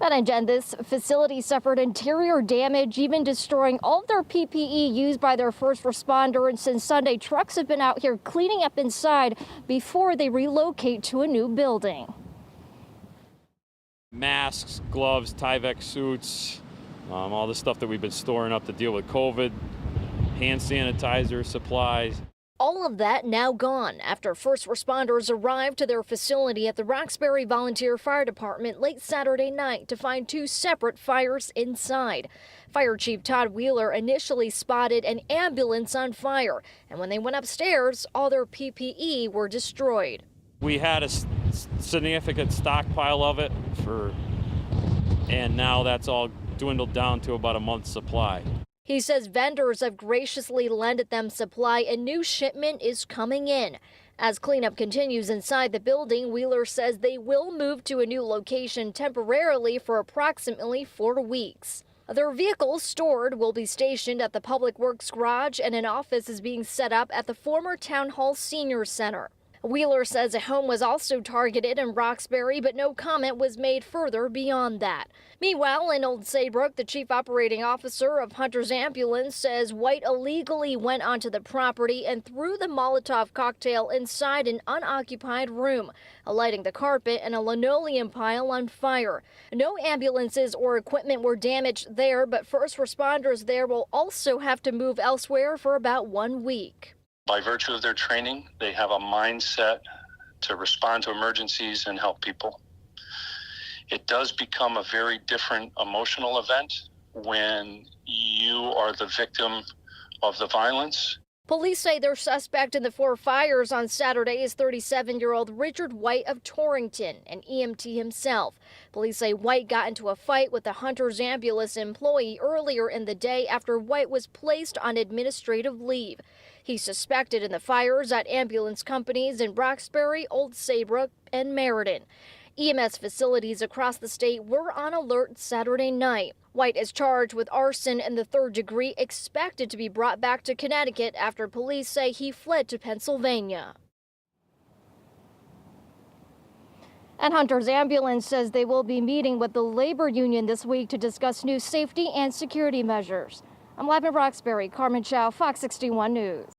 And again, this facility suffered interior damage, even destroying all of their PPE used by their first responders. And since Sunday, trucks have been out here cleaning up inside before they relocate to a new building. Masks, gloves, Tyvek suits, all the stuff that we've been storing up to deal with COVID, hand sanitizer, supplies. All of that now gone after first responders arrived to their facility at the Roxbury Volunteer Fire Department late Saturday night to find two separate fires inside. Fire Chief Todd Wheeler initially spotted an ambulance on fire, and when they went upstairs, all their PPE were destroyed. We had a significant stockpile of it and now that's all dwindled down to about a month's supply. He says vendors have graciously lended them supply. A new shipment is coming in. As cleanup continues inside the building, Wheeler says they will move to a new location temporarily for approximately 4 weeks. Their vehicles stored will be stationed at the Public Works Garage, and an office is being set up at the former Town Hall Senior Center. Wheeler says a home was also targeted in Roxbury, but no comment was made further beyond that. Meanwhile, in Old Saybrook, the chief operating officer of Hunter's Ambulance says White illegally went onto the property and threw the Molotov cocktail inside an unoccupied room, lighting the carpet and a linoleum pile on fire. No ambulances or equipment were damaged there, but first responders there will also have to move elsewhere for about 1 week. By virtue of their training, they have a mindset to respond to emergencies and help people. It does become a very different emotional event when you are the victim of the violence. Police say their suspect in the 4 fires on Saturday is 37-year-old Richard White of Torrington, an EMT himself. Police say White got into a fight with a Hunter's Ambulance employee earlier in the day after White was placed on administrative leave. He's suspected in the fires at ambulance companies in Roxbury, Old Saybrook, and Meriden. EMS facilities across the state were on alert Saturday night. White is charged with arson in the 3rd degree, expected to be brought back to Connecticut after police say he fled to Pennsylvania. And Hunter's Ambulance says they will be meeting with the labor union this week to discuss new safety and security measures. I'm live in Roxbury, Carmen Chow, Fox 61 News.